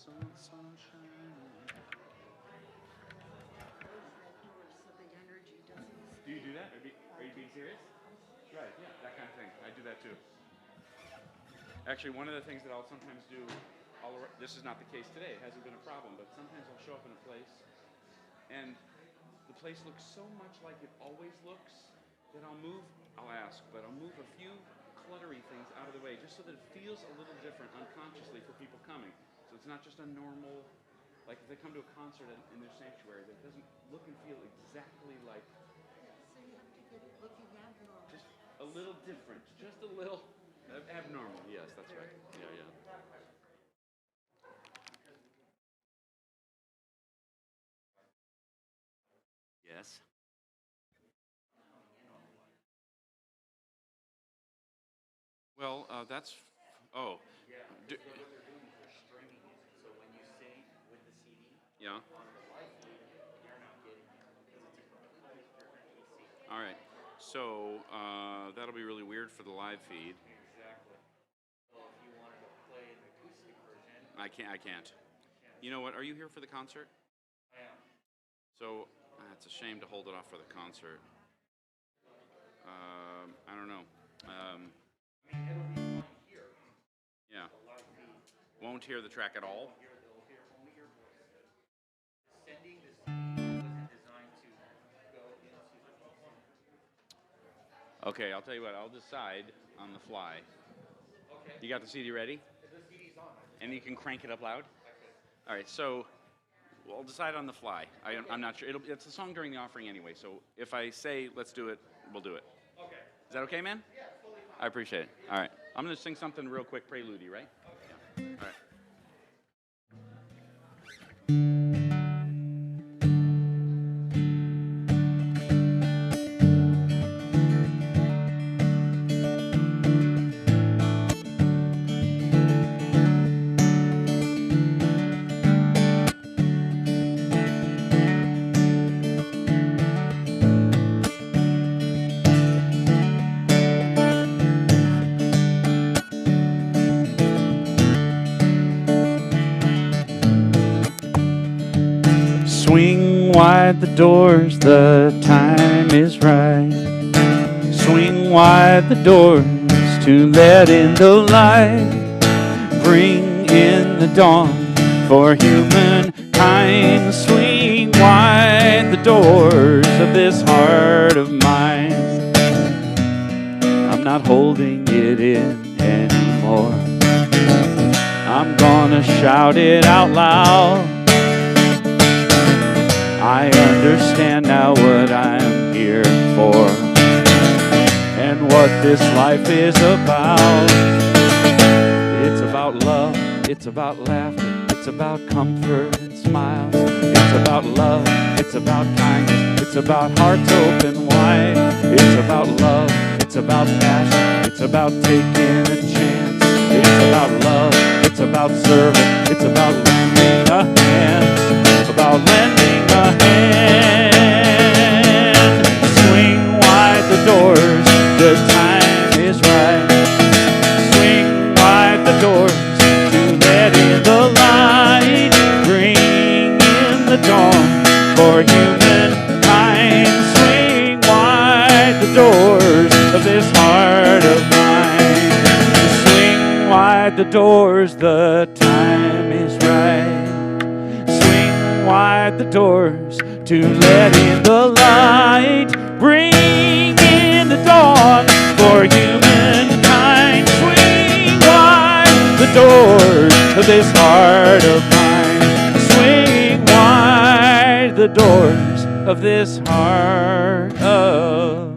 sunshine. Do you do that? Are you being serious? Right, yeah, that kind of thing. I do that too. Actually, one of the things that I'll sometimes do, this is not the case today, it hasn't been a problem, but sometimes I'll show up in a place and the place looks so much like it always looks that I'll move a few cluttery things out of the way just so that it feels a little different unconsciously for people coming. So it's not just a normal, like if they come to a concert in their sanctuary that doesn't look and feel exactly like. So you have to get it looking abnormal. Just a little different, just a little abnormal. Yes, that's right. Yeah, yeah. Yes. Well, that's. Oh. Do, yeah. All right. So that'll be really weird for the live feed. Exactly. So if you wanted to play an acoustic version, I can't. You know what? Are you here for the concert? I am. So it's a shame to hold it off for the concert. I don't know. I mean, it'll be fine here. Yeah. The live feed. Won't hear the track at all. They'll hear only your voice. Sending the CD wasn't designed to go into the PC. Okay, I'll tell you what. I'll decide on the fly. Okay. You got the CD ready? The CD's on. And you can crank it up loud? I could. All right, so we'll decide on the fly. I'm not sure. It's a song during the offering anyway, so if I say let's do it, we'll do it. Okay. Is that okay, man? Yeah, totally fine. I appreciate it. All right. I'm going to sing something real quick, prelude, right? Okay. Yeah. All right. Swing wide the doors, the time is right. Swing wide the doors to let in the light. Bring in the dawn for humankind. Swing wide the doors of this heart of mine. I'm not holding it in anymore. I'm gonna shout it out loud. I understand now what I'm here for and what this life is about. It's about love, it's about laughter, it's about comfort and smiles. It's about love, it's about kindness, it's about hearts open wide. It's about love, it's about passion, it's about taking a chance. It's about love, it's about serving, it's about lending a hand. About lending a hand. Swing wide the doors, the time is right. Swing wide the doors to let in the light. Bring in the dawn for humankind. Swing wide the doors of this heart of mine. Swing wide the doors, the time is right. Wide the doors to let in the light. Bring in the dawn for humankind. Swing wide the doors of this heart of mine. Swing wide the doors of this heart of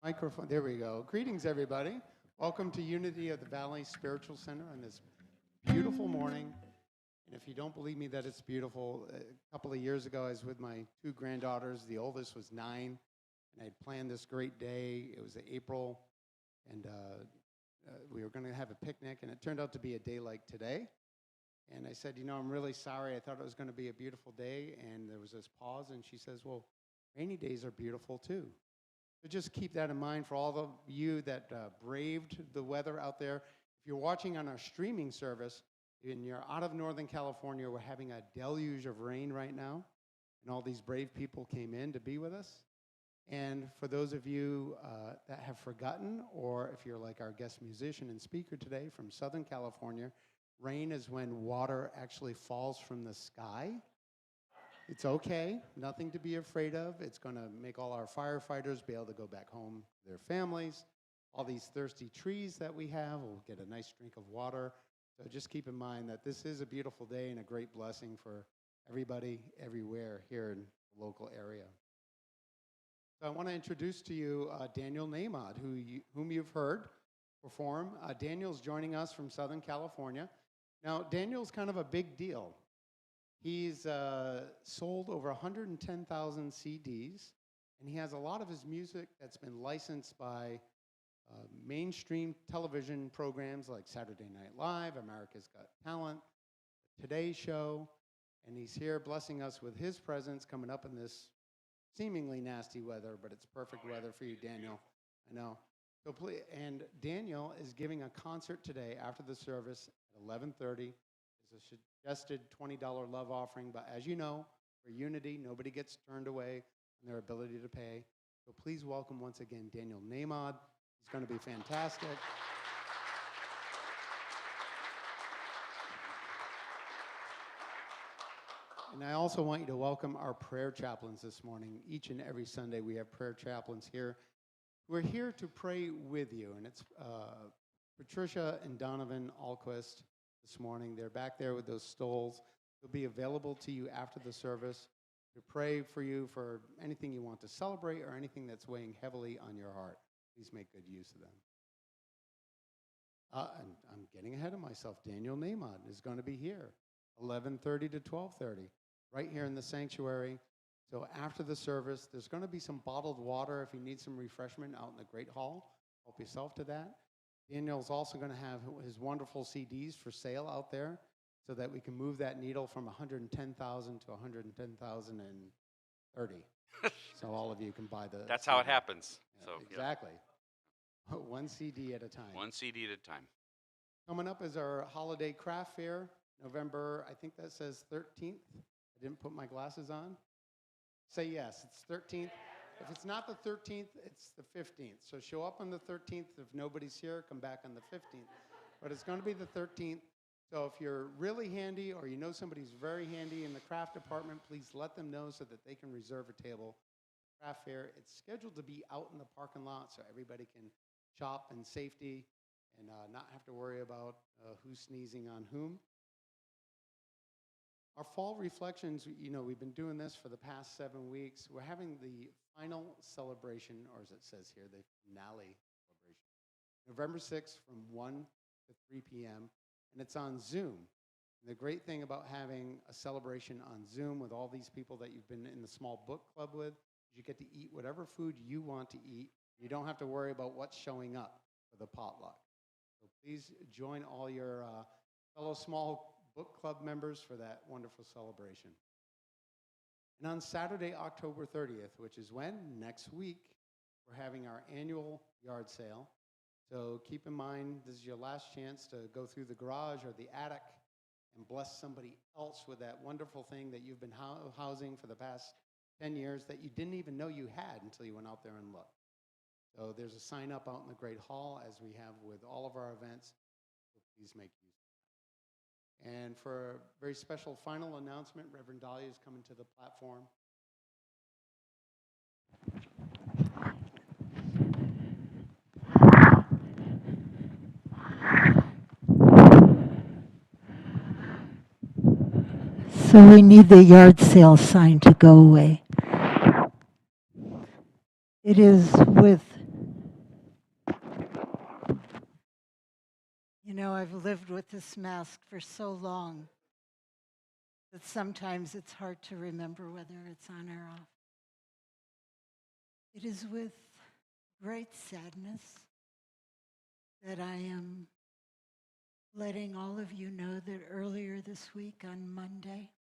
Microphone, there we go. Greetings, everybody. Welcome to Unity of the Valley Spiritual Center on this beautiful morning. And if you don't believe me that it's beautiful, a couple of years ago, I was with my two granddaughters. The oldest was 9, and I'd planned this great day. It was April, and we were going to have a picnic, and it turned out to be a day like today. And I said, I'm really sorry. I thought it was going to be a beautiful day, and there was this pause, and she says, well, rainy days are beautiful too. So just keep that in mind for all of you that braved the weather out there. If you're watching on our streaming service and you're out of Northern California, we're having a deluge of rain right now, and all these brave people came in to be with us. And for those of you that have forgotten, or if you're like our guest musician and speaker today from Southern California, rain is when water actually falls from the sky. It's okay, nothing to be afraid of. It's going to make all our firefighters be able to go back home to their families. All these thirsty trees that we have will get a nice drink of water. So just keep in mind that this is a beautiful day and a great blessing for everybody, everywhere here in the local area. So I want to introduce to you Daniel Naimod, whom you've heard perform. Daniel's joining us from Southern California. Now, Daniel's kind of a big deal. He's sold over 110,000 CDs, and he has a lot of his music that's been licensed by mainstream television programs like Saturday Night Live, America's Got Talent, Today Show, and he's here blessing us with his presence coming up in this seemingly nasty weather, but it's perfect weather for you, Daniel. I know. So please, and Daniel is giving a concert today after the service at 11:30. It's a suggested $20 love offering, but as you know, for Unity, nobody gets turned away on their ability to pay. So please welcome once again Daniel Naimod. He's going to be fantastic. And I also want you to welcome our prayer chaplains this morning. Each and every Sunday we have prayer chaplains here. We're here to pray with you, and it's Patricia and Donovan Alquist this morning. They're back there with those stoles. They'll be available to you after the service to pray for you for anything you want to celebrate or anything that's weighing heavily on your heart. Please make good use of them. And I'm getting ahead of myself. Daniel Naimod is going to be here, 11:30 to 12:30, right here in the sanctuary. So after the service, there's going to be some bottled water if you need some refreshment out in the Great Hall. Help yourself to that. Daniel's also going to have his wonderful CDs for sale out there so that we can move that needle from 110,000 to 110,030. So all of you can buy the That's CD. how it happens. Yeah, So exactly. Yeah. One CD at a time. One CD at a time. Coming up is our holiday craft fair, November, I think that says 13th. I didn't put my glasses on. Say yes, it's 13th. If it's not the 13th, it's the 15th. So show up on the 13th. If nobody's here, come back on the 15th. But it's going to be the 13th. So if you're really handy or you know somebody's very handy in the craft department, please let them know so that they can reserve a table. Craft fair, it's scheduled to be out in the parking lot so everybody can shop in safety and not have to worry about who's sneezing on whom. Our fall reflections, we've been doing this for the past 7 weeks. We're having the final celebration, or as it says here, the finale celebration, November 6th from 1 to 3 p.m., and it's on Zoom. And the great thing about having a celebration on Zoom with all these people that you've been in the small book club with is you get to eat whatever food you want to eat. You don't have to worry about what's showing up for the potluck. So please join all your fellow small book club members for that wonderful celebration. And on Saturday, October 30th, which is when? Next week, we're having our annual yard sale. So keep in mind, this is your last chance to go through the garage or the attic and bless somebody else with that wonderful thing that you've been housing for the past 10 years that you didn't even know you had until you went out there and looked. So there's a sign up out in the Great Hall, as we have with all of our events. So please make use. And for a very special final announcement, Reverend Dahlia is coming to the platform. So we need the yard sale sign to go away. It is with know, I've lived with this mask for so long that sometimes it's hard to remember whether it's on or off. It is with great sadness that I am letting all of you know that earlier this week on Monday,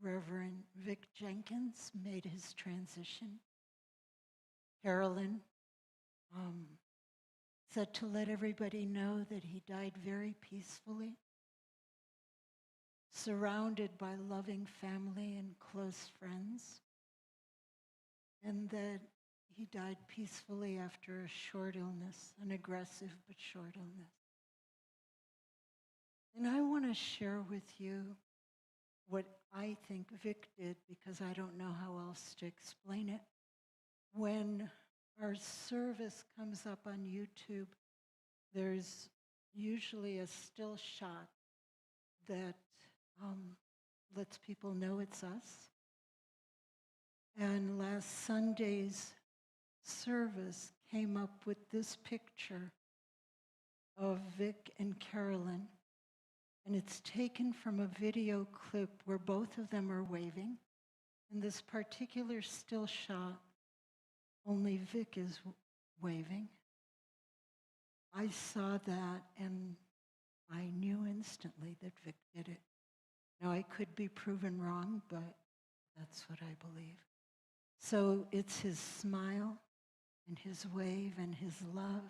Reverend Vic Jenkins made his transition. Carolyn said to let everybody know that he died very peacefully, surrounded by loving family and close friends, and that he died peacefully after a short illness, an aggressive but short illness. And I want to share with you what I think Vic did, because I don't know how else to explain it. When our service comes up on YouTube, there's usually a still shot that lets people know it's us. And last Sunday's service came up with this picture of Vic and Carolyn. And it's taken from a video clip where both of them are waving. In this particular still shot, only Vic is waving. I saw that and I knew instantly that Vic did it. Now, I could be proven wrong, but that's what I believe. So it's his smile and his wave and his love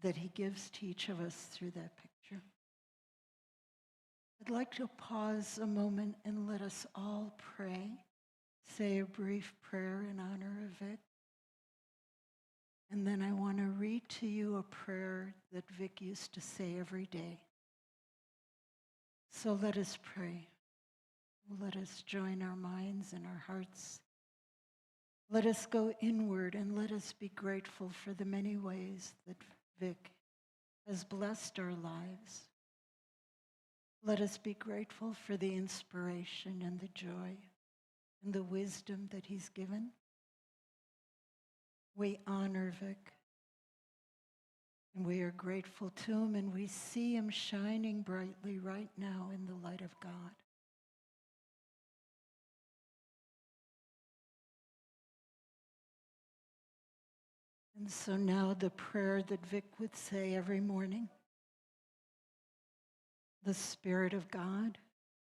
that he gives to each of us through that picture. I'd like to pause a moment and let us all pray, say a brief prayer in honor of Vic. And then I want to read to you a prayer that Vic used to say every day. So let us pray. Let us join our minds and our hearts. Let us go inward and let us be grateful for the many ways that Vic has blessed our lives. Let us be grateful for the inspiration and the joy and the wisdom that he's given. We honor Vic, and we are grateful to him, and we see him shining brightly right now in the light of God. And so now the prayer that Vic would say every morning: the Spirit of God,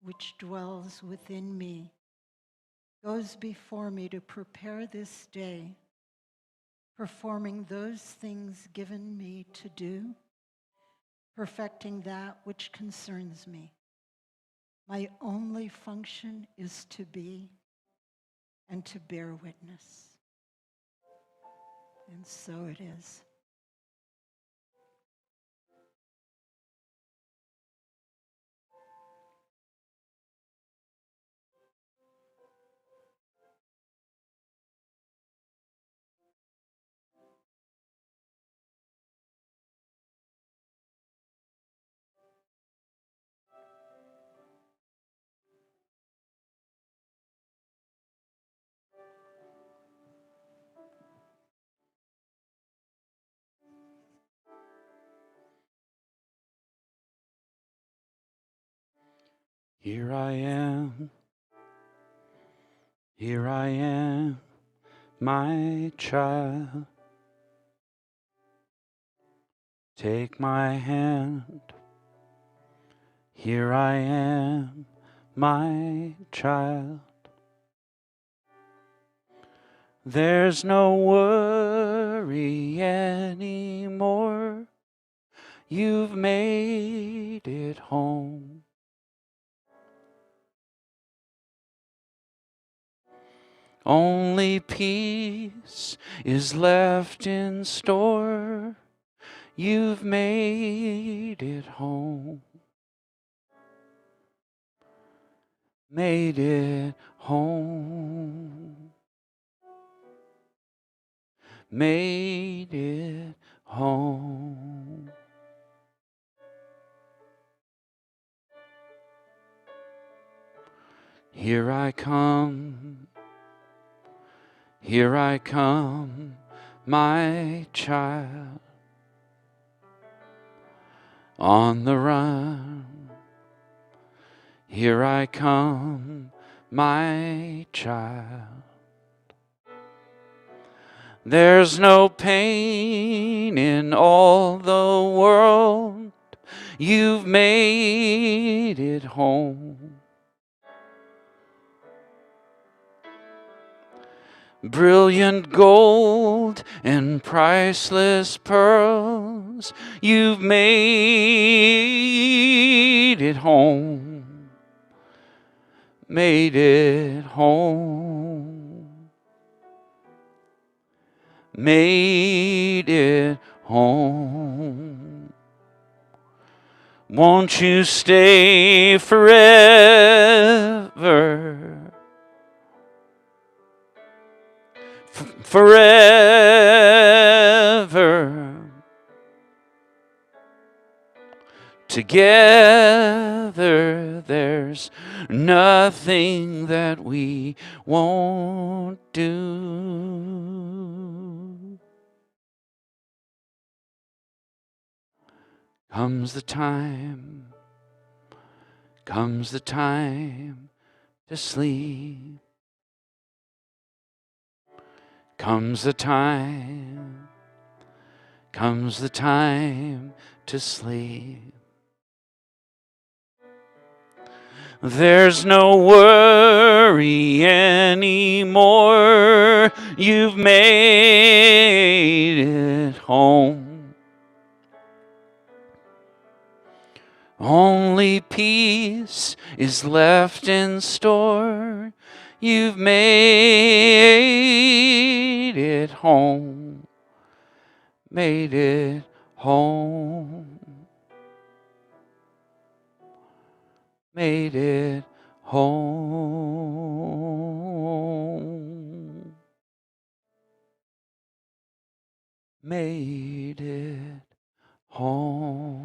which dwells within me, goes before me to prepare this day, performing those things given me to do, perfecting that which concerns me. My only function is to be and to bear witness. And so it is. Here I am, my child. Take my hand. Here I am, my child. There's no worry anymore. You've made it home. Only peace is left in store. You've made it home. Made it home. Made it home. Here I come, my child. on the run. Here I come, my child. There's no pain in all the world. You've made it home. Brilliant gold and priceless pearls. You've made it home. Made it home. Made it home. Won't you stay forever? Forever. Together there's nothing that we won't do. Comes the time to sleep. Comes the time to sleep. There's no worry anymore. You've made it home. Only peace is left in store. You've made it home. Made it home. Made it home. Made it home.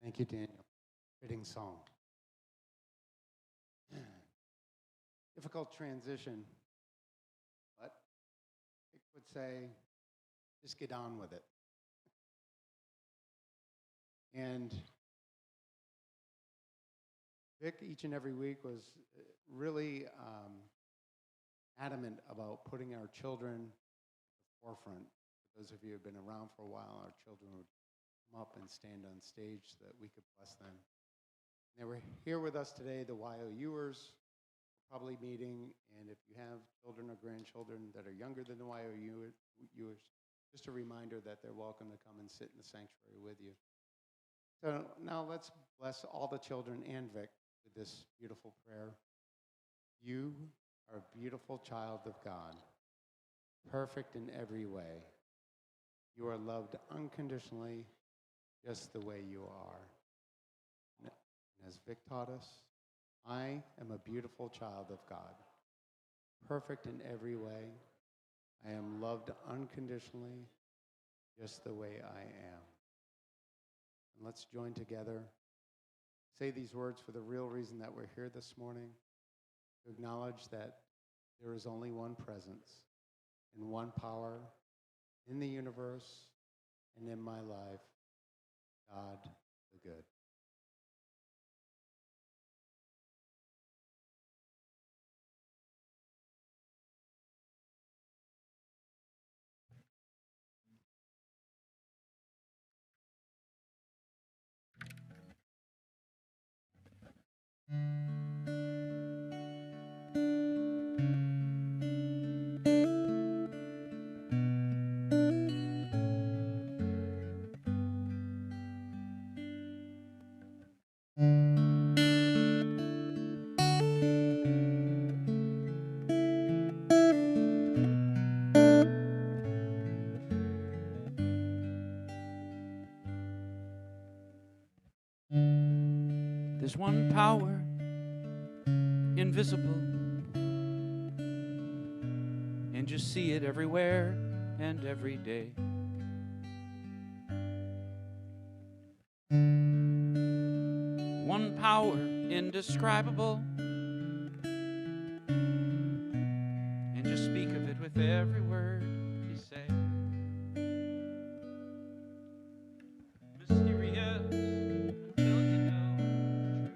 Thank you, Daniel. Fitting song. Difficult transition, but I would say just get on with it. And Vic, each and every week, was really adamant about putting our children at the forefront. For those of you who have been around for a while, our children would come up and stand on stage so that we could bless them. And they were here with us today, the YOUers, probably meeting, and if you have children or grandchildren that are younger than the YOUers, just a reminder that they're welcome to come and sit in the sanctuary with you. So now let's bless all the children and Vic with this beautiful prayer. You are a beautiful child of God, perfect in every way. You are loved unconditionally, just the way you are. And as Vic taught us, I am a beautiful child of God, perfect in every way. I am loved unconditionally, just the way I am. And let's join together, say these words for the real reason that we're here this morning, to acknowledge that there is only one presence and one power in the universe and in my life, God the good. There's one power, invisible, and you see it everywhere and every day. One power, indescribable, and just speak of it with every word you say. Mysterious until you know the truth.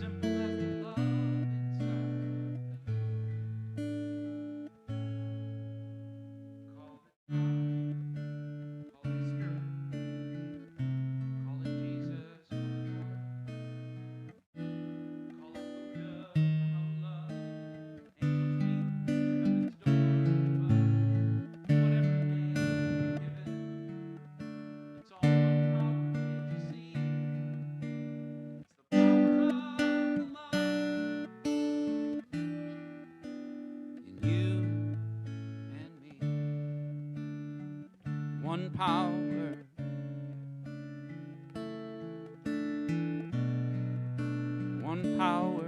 Simple as the love inside. Call it God, call it Spirit, call it Jesus, call it Lord, call it Buddha, Baha'u'llah, angels meet for heaven's door above. Whatever name you give it, it's all one power, can't you see? It's the power of the love in you and me. One power, one power.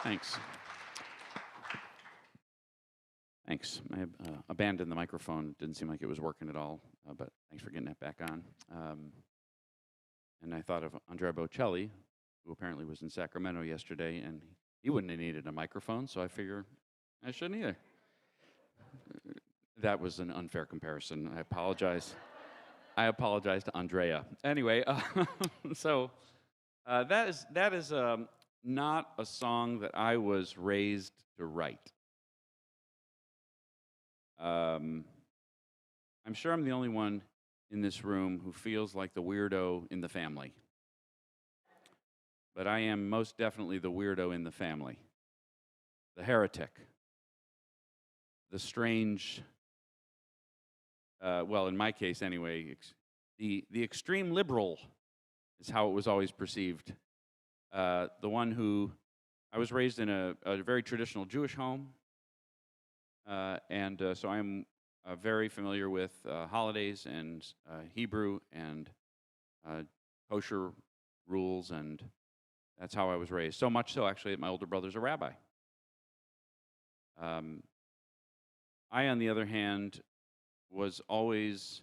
Thanks. Thanks. I abandoned the microphone. Didn't seem like it was working at all, but thanks for getting that back on. And I thought of Andrea Bocelli, who apparently was in Sacramento yesterday, and he wouldn't have needed a microphone, so I figure I shouldn't either. That was an unfair comparison. I apologize. I apologize to Andrea. Anyway, so that is not a song that I was raised to write. I'm sure I'm the only one in this room who feels like the weirdo in the family. But I am most definitely the weirdo in the family. The heretic. The strange, well, in my case anyway, the extreme liberal is how it was always perceived. The one who, I was raised in a very traditional Jewish home, and so I'm very familiar with holidays and Hebrew and kosher rules, and that's how I was raised. So much so, actually, that my older brother's a rabbi. I, on the other hand, was always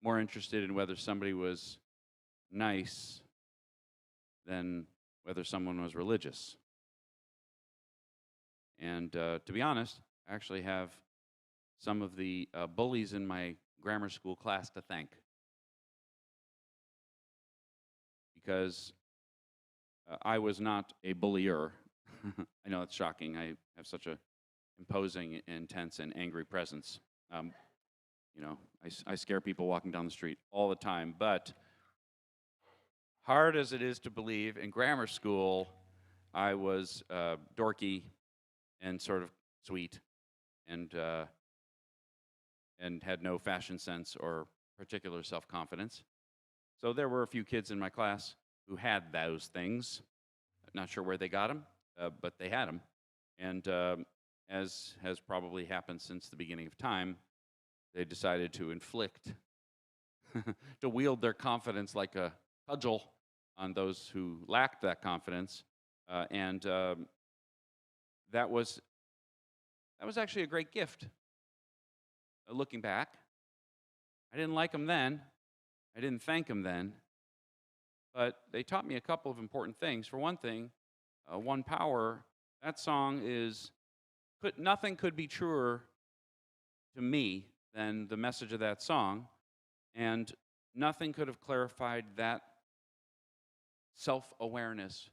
more interested in whether somebody was nice than whether someone was religious. And to be honest, I actually have some of the bullies in my grammar school class to thank. Because I was not a bullier. I know it's shocking. I have such a imposing, intense, and angry presence. I scare people walking down the street all the time. But hard as it is to believe, in grammar school, I was dorky and sort of sweet, and had no fashion sense or particular self-confidence. So there were a few kids in my class who had those things. Not sure where they got them, but they had them. And as has probably happened since the beginning of time, they decided to inflict, to wield their confidence like a cudgel on those who lacked that confidence. And that was actually a great gift. Looking back, I didn't like them then. I didn't thank them then. But they taught me a couple of important things. For one thing, One Power, that song nothing could be truer to me than the message of that song, and nothing could have clarified that self-awareness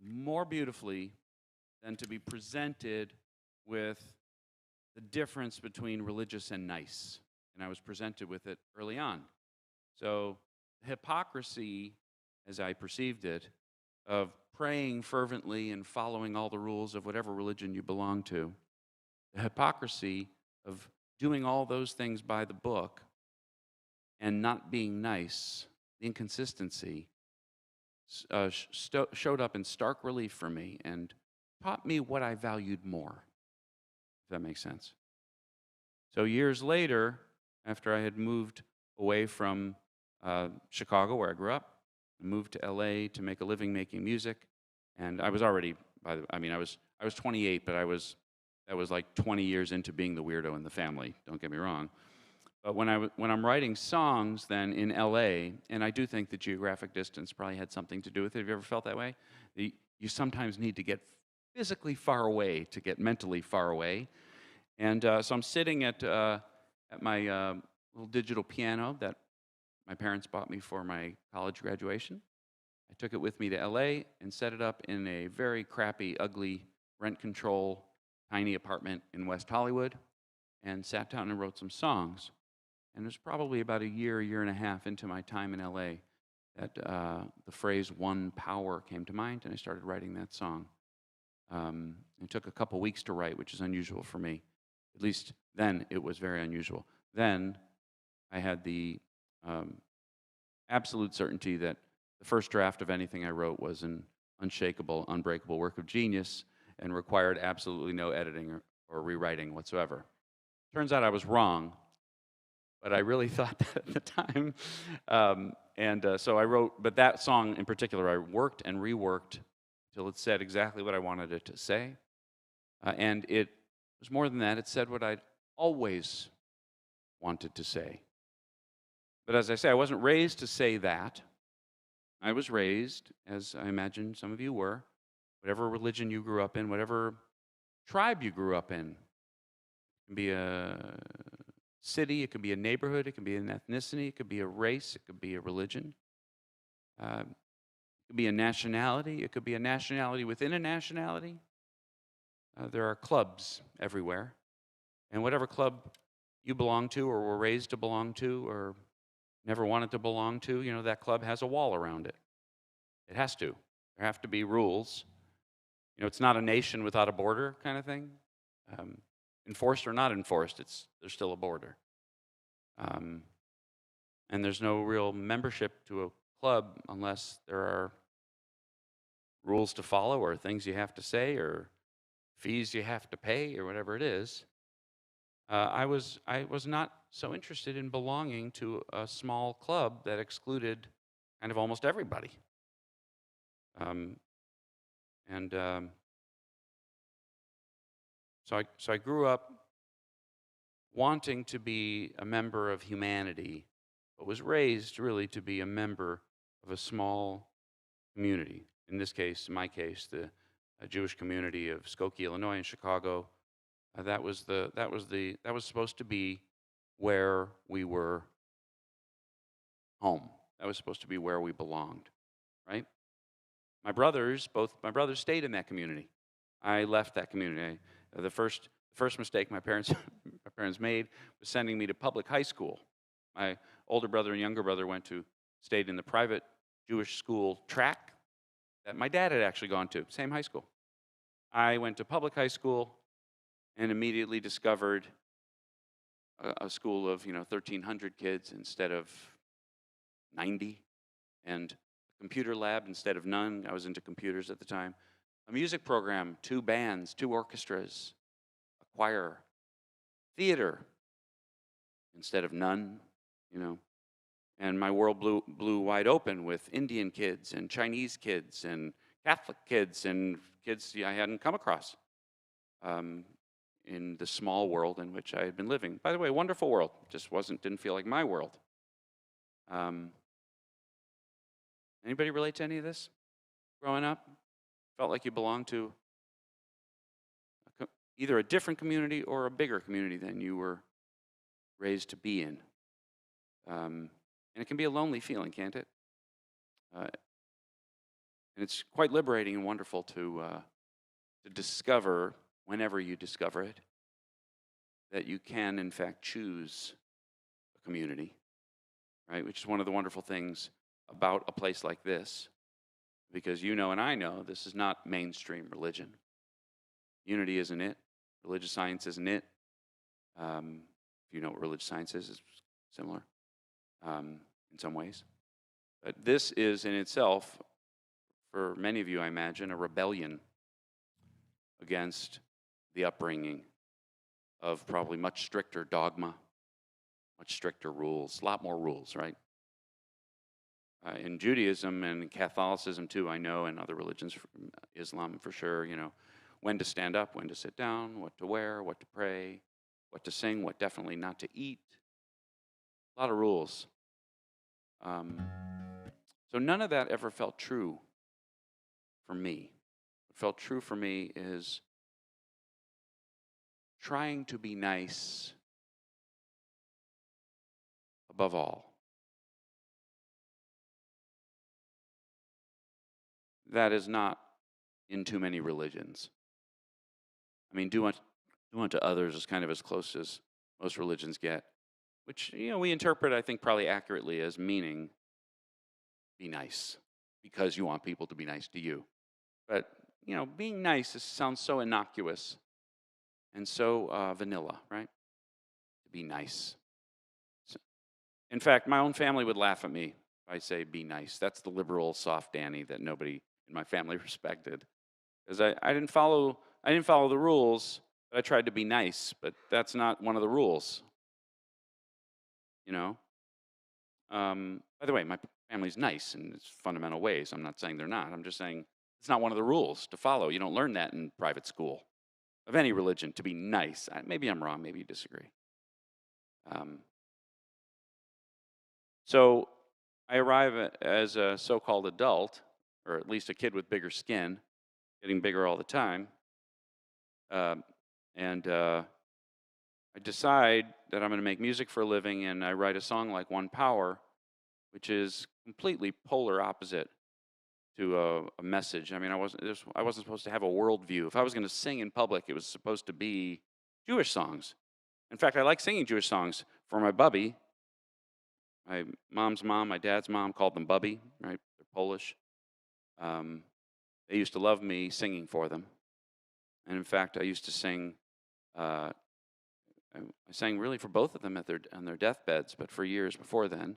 more beautifully than to be presented with the difference between religious and nice. And I was presented with it early on. So hypocrisy, as I perceived it, of praying fervently and following all the rules of whatever religion you belong to, the hypocrisy of doing all those things by the book and not being nice, the inconsistency, showed up in stark relief for me and taught me what I valued more, if that makes sense. So years later, after I had moved away from Chicago, where I grew up, I moved to LA to make a living making music, and I was already, I was 28, but that was like 20 years into being the weirdo in the family, don't get me wrong. But when I'm writing songs then in LA, and I do think the geographic distance probably had something to do with it. Have you ever felt that way? You sometimes need to get physically far away to get mentally far away. And so I'm sitting at my little digital piano that my parents bought me for my college graduation. I took it with me to LA and set it up in a very crappy, ugly, rent control, tiny apartment in West Hollywood, and sat down and wrote some songs. And it was probably about a year and a half into my time in LA that the phrase "One Power" came to mind, and I started writing that song. It took a couple weeks to write, which is unusual for me. At least then, it was very unusual. Then, I had the absolute certainty that the first draft of anything I wrote was an unshakable, unbreakable work of genius and required absolutely no editing or rewriting whatsoever. Turns out I was wrong, but I really thought that at the time. So I wrote, but that song in particular, I worked and reworked till it said exactly what I wanted it to say. And it was more than that. It said what I'd always wanted to say. But as I say, I wasn't raised to say that. I was raised, as I imagine some of you were, whatever religion you grew up in, whatever tribe you grew up in. It can be a city, it can be a neighborhood, it can be an ethnicity, it could be a race, it could be a religion. It could be a nationality, it could be a nationality within a nationality. There are clubs everywhere. And whatever club you belong to or were raised to belong to or never wanted to belong to, you know, that club has a wall around it. It has to. There have to be rules. You know, it's not a nation without a border kind of thing. Enforced or not enforced, there's still a border. And there's no real membership to a club unless there are rules to follow or things you have to say or fees you have to pay or whatever it is. I was not so interested in belonging to a small club that excluded kind of almost everybody. So I grew up wanting to be a member of humanity, but was raised really to be a member of a small community. In this case, in my case, the Jewish community of Skokie, Illinois, in Chicago. That was supposed to be where we were home. That was supposed to be where we belonged, right? Both my brothers stayed in that community. I left that community. The first mistake my parents made was sending me to public high school. My older brother and younger brother stayed in the private Jewish school track that my dad had actually gone to, same high school. I went to public high school and immediately discovered a school of 1,300 kids instead of 90, and a computer lab instead of none. I was into computers at the time. A music program, 2 bands, 2 orchestras, a choir, theater instead of none, And my world blew wide open with Indian kids and Chinese kids and Catholic kids and kids I hadn't come across in the small world in which I had been living. By the way, wonderful world, just didn't feel like my world. Anybody relate to any of this? Growing up, felt like you belonged to either a different community or a bigger community than you were raised to be in. And it can be a lonely feeling, can't it? And it's quite liberating and wonderful to discover, whenever you discover it, that you can, in fact, choose a community, right? Which is one of the wonderful things about a place like this, because you know and I know this is not mainstream religion. Unity isn't it. Religious science isn't it. If you know what religious science is, it's similar in some ways. But this is in itself, for many of you, I imagine, a rebellion against the upbringing of probably much stricter dogma, much stricter rules, a lot more rules, right? In Judaism and Catholicism too, I know, and other religions, Islam for sure, when to stand up, when to sit down, what to wear, what to pray, what to sing, what definitely not to eat. A lot of rules. So none of that ever felt true for me. What felt true for me is trying to be nice above all. That is not in too many religions. I mean, do unto others is kind of as close as most religions get, which, we interpret, I think, probably accurately as meaning be nice because you want people to be nice to you. But, being nice sounds so innocuous and so vanilla, right? To be nice. In fact, my own family would laugh at me if I say be nice. That's the liberal soft Danny that nobody in my family respected. Because I didn't follow the rules, but I tried to be nice, but that's not one of the rules. By the way, my family's nice in its fundamental ways. I'm not saying they're not. I'm just saying It's not one of the rules to follow. You don't learn that in private school of any religion, to be nice. Maybe I'm wrong. Maybe you disagree. So I arrive as a so-called adult, or at least a kid with bigger skin, getting bigger all the time. And I decide that I'm going to make music for a living, and I write a song like One Power, which is completely polar opposite to a message. I mean, I wasn't supposed to have a worldview. If I was going to sing in public, it was supposed to be Jewish songs. In fact, I like singing Jewish songs for my bubby. My mom's mom, my dad's mom called them bubby, right? They're Polish. They used to love me singing for them. And in fact, I used to sing, I sang really for both of them on their deathbeds, but for years before then.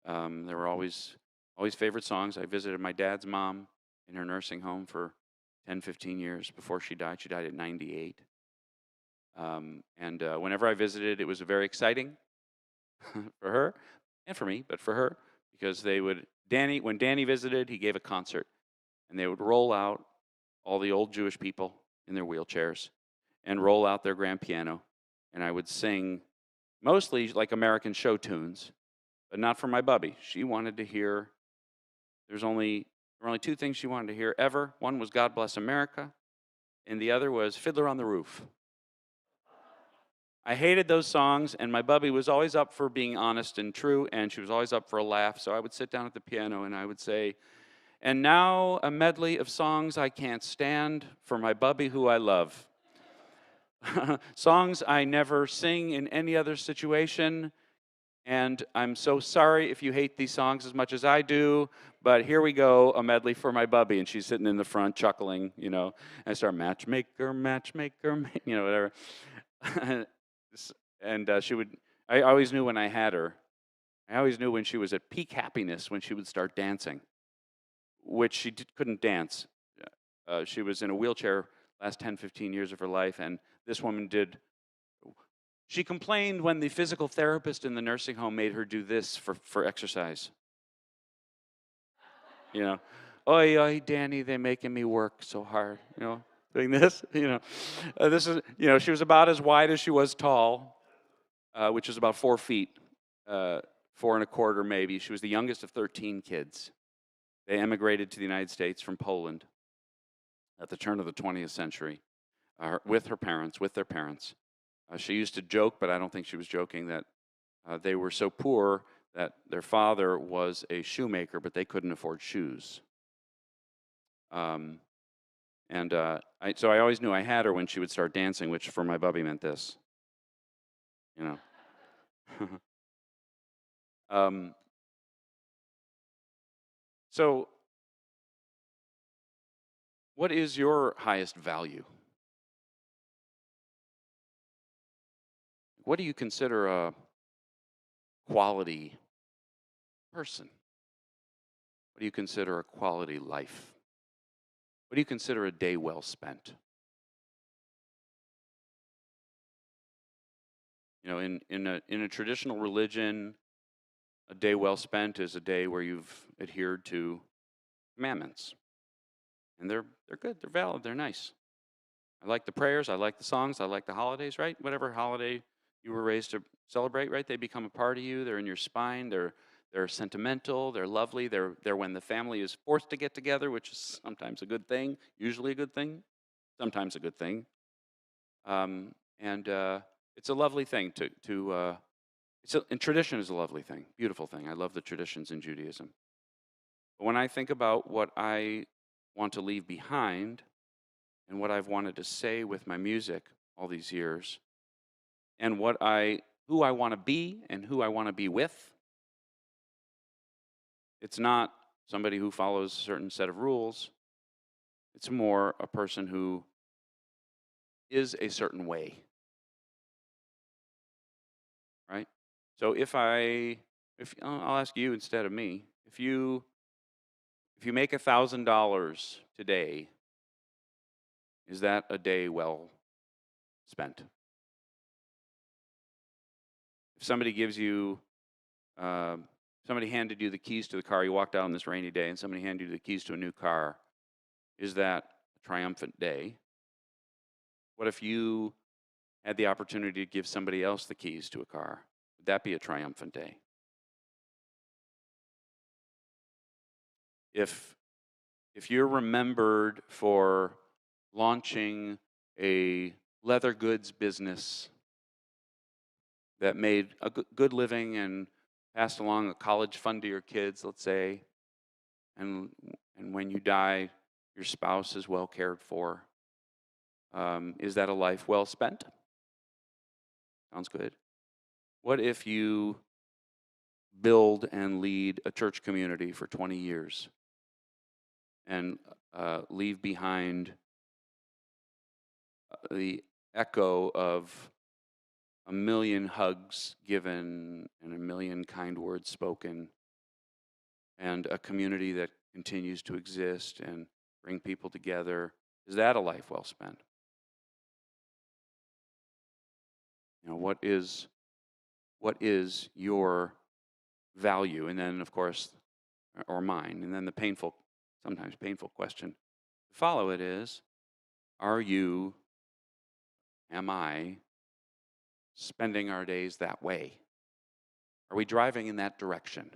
They were always favorite songs. I visited my dad's mom in her nursing home for 10, 15 years before she died. She died at 98. Whenever I visited, it was very exciting for her and for me, but for her, because when Danny visited, he gave a concert, and they would roll out all the old Jewish people in their wheelchairs and roll out their grand piano, and I would sing mostly like American show tunes, but not for my bubby. She wanted to hear, there were only two things she wanted to hear ever. One was God Bless America, and the other was Fiddler on the Roof. I hated those songs, and my bubby was always up for being honest and true, and she was always up for a laugh, so I would sit down at the piano and I would say, and now a medley of songs I can't stand for my bubby who I love. Songs I never sing in any other situation, and I'm so sorry if you hate these songs as much as I do, but here we go, a medley for my bubby, and she's sitting in the front chuckling, and I start matchmaker, whatever. And I always knew when I had her, I always knew when she was at peak happiness when she would start dancing, which she couldn't dance. She was in a wheelchair last 10, 15 years of her life, and this woman did. She complained when the physical therapist in the nursing home made her do this for exercise. Oi, oi, Danny, they're making me work so hard, doing this, this is, she was about as wide as she was tall, which is about 4 feet, 4.25 maybe. She was the youngest of 13 kids. They emigrated to the United States from Poland at the turn of the 20th century with their parents. She used to joke, but I don't think she was joking, that they were so poor that their father was a shoemaker, but they couldn't afford shoes. So I always knew I had her when she would start dancing, which for my bubby meant this. So what is your highest value? What do you consider a quality person? What do you consider a quality life? What do you consider a day well spent? In a traditional religion, a day well spent is a day where you've adhered to commandments. And they're good, they're valid, they're nice. I like the prayers, I like the songs, I like the holidays, right? Whatever holiday you were raised to celebrate, right? They become a part of you, they're in your spine, they're sentimental, they're lovely, they're when the family is forced to get together, which is sometimes a good thing, usually a good thing, sometimes a good thing. It's a lovely thing and tradition is a lovely thing, beautiful thing. I love the traditions in Judaism. But when I think about what I want to leave behind and what I've wanted to say with my music all these years, and who I want to be and who I want to be with, it's not somebody who follows a certain set of rules. It's more a person who is a certain way. Right? So I'll ask you instead of me, if you make $1,000 today, is that a day well spent? If somebody somebody handed you the keys to the car, you walked out on this rainy day and somebody handed you the keys to a new car, Is that a triumphant day? What if you had the opportunity to give somebody else the keys to a car? Would that be a triumphant day? If you're remembered for launching a leather goods business that made a good living and passed along a college fund to your kids, let's say, and when you die, your spouse is well cared for, is that a life well spent? Sounds good. What if you build and lead a church community for 20 years and leave behind the echo of a million hugs given and a million kind words spoken, and a community that continues to exist and bring people together? Is that a life well spent? You know, what is your value? And then, of course, or mine, and then the sometimes painful question to follow it is, am I spending our days that way? Are we driving in that direction?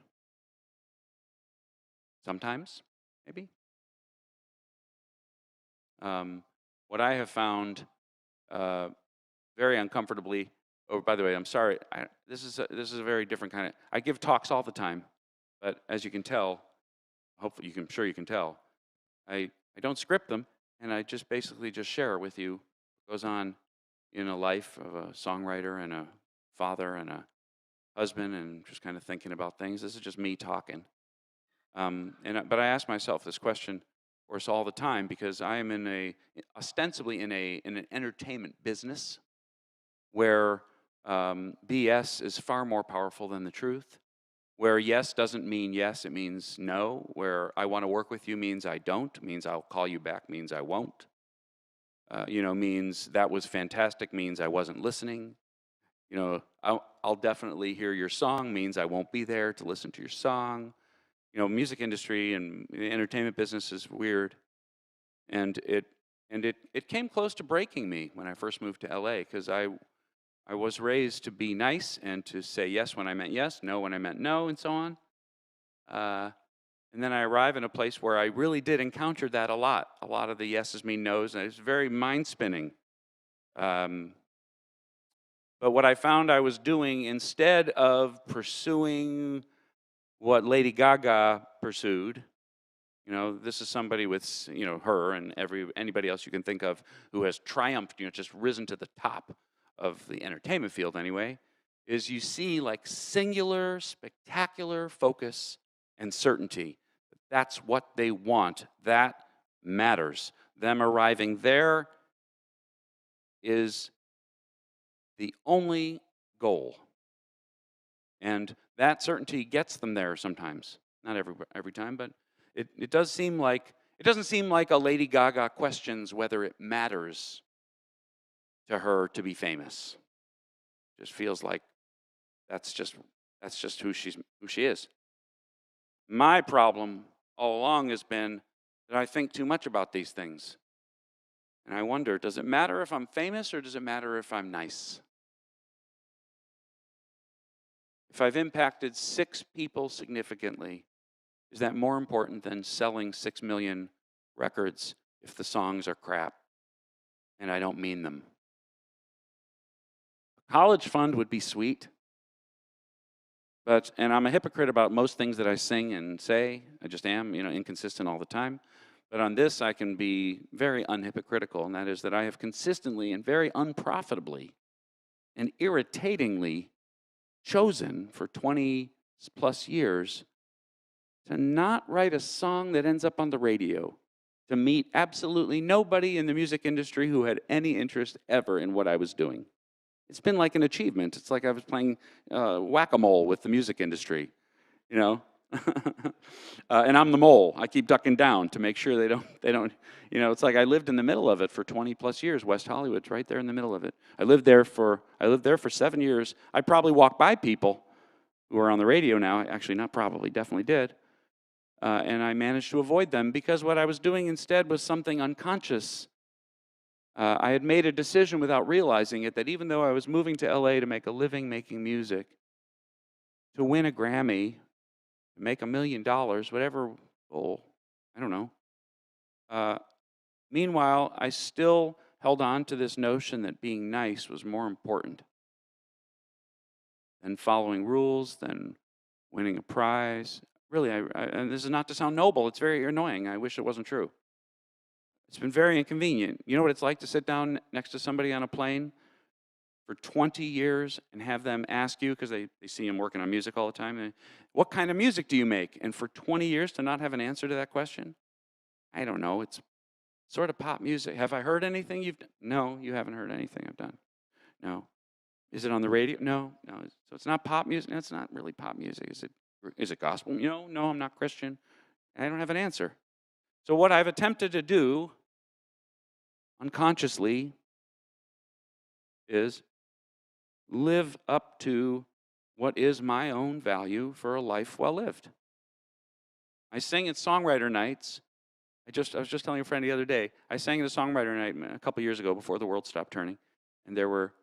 Sometimes, maybe. What I have found very uncomfortably. Oh, by the way, I'm sorry. This is a very different kind of. I give talks all the time, but as you can tell, hopefully I'm sure you can tell, I don't script them, and I just basically just share with you what goes on in a life of a songwriter and a father and a husband, and just kind of thinking about things. This is just me talking. But I ask myself this question, of course, all the time, because I am ostensibly in an entertainment business where BS is far more powerful than the truth, where yes doesn't mean yes, it means no, where I want to work with you means I don't, means I'll call you back, means I won't, means that was fantastic, means I wasn't listening. I'll definitely hear your song, means I won't be there to listen to your song. Music industry and the entertainment business is weird, and it came close to breaking me when I first moved to LA, because I was raised to be nice and to say yes when I meant yes, no when I meant no, and so on. And then I arrive in a place where I really did encounter that a lot. A lot of the yeses mean nos, and it's very mind-spinning. But what I found I was doing, instead of pursuing what Lady Gaga pursued, this is somebody with, her and anybody else you can think of who has triumphed, just risen to the top of the entertainment field anyway, is you see like singular, spectacular focus and certainty. That's what they want. That matters. Them arriving there is the only goal. And that certainty gets them there sometimes. Not every time, but it doesn't seem like a Lady Gaga questions whether it matters to her to be famous. Just feels like that's just who she is. My problem all along has been that I think too much about these things. And I wonder, does it matter if I'm famous or does it matter if I'm nice? If I've impacted 6 people significantly, is that more important than selling 6 million records if the songs are crap and I don't mean them? A college fund would be sweet, and I'm a hypocrite about most things that I sing and say. I just am, inconsistent all the time. But on this, I can be very unhypocritical, and that is that I have consistently and very unprofitably and irritatingly chosen for 20 plus years to not write a song that ends up on the radio, to meet absolutely nobody in the music industry who had any interest ever in what I was doing. It's been like an achievement. It's like I was playing whack-a-mole with the music industry, and I'm the mole. I keep ducking down to make sure they don't, it's like I lived in the middle of it for 20 plus years. West Hollywood's right there in the middle of it. I lived there for 7 years. I probably walked by people who are on the radio now. Actually, not probably, definitely did. and I managed to avoid them because what I was doing instead was something unconscious. I had made a decision without realizing it that even though I was moving to LA to make a living making music, to win a Grammy, to make $1 million, whatever goal, I don't know. Meanwhile, I still held on to this notion that being nice was more important than following rules, than winning a prize. Really, and this is not to sound noble, it's very annoying. I wish it wasn't true. It's been very inconvenient. You know what it's like to sit down next to somebody on a plane for 20 years and have them ask you, because they see him working on music all the time, what kind of music do you make? And for 20 years to not have an answer to that question? I don't know. It's sort of pop music. Have I heard anything you've done? No, you haven't heard anything I've done. No. Is it on the radio? No. So it's not pop music. No, it's not really pop music. Is it gospel? No, I'm not Christian. I don't have an answer. So what I've attempted to do unconsciously is live up to what is my own value for a life well lived. I sing at songwriter nights. I was just telling a friend the other day, I sang at a songwriter night a couple years ago before the world stopped turning, and there were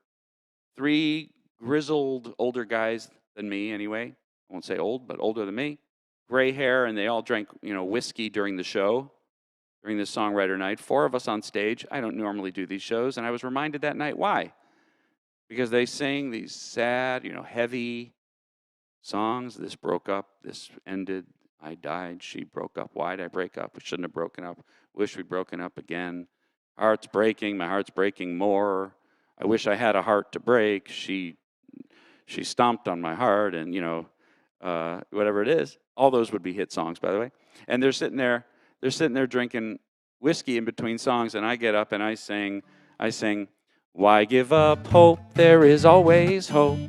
3 grizzled older guys than me anyway. I won't say old, but older than me. Gray hair, and they all drank, whiskey during the show, during this songwriter night. 4 of us on stage. I don't normally do these shows, and I was reminded that night why. Because they sang these sad, heavy songs. This broke up, this ended, I died, she broke up. Why'd I break up? We shouldn't have broken up. Wish we'd broken up again. Heart's breaking, my heart's breaking more. I wish I had a heart to break. She stomped on my heart, and whatever it is. All those would be hit songs, by the way. And they're sitting there drinking whiskey in between songs, and I get up and I sing, why give up hope? There is always hope.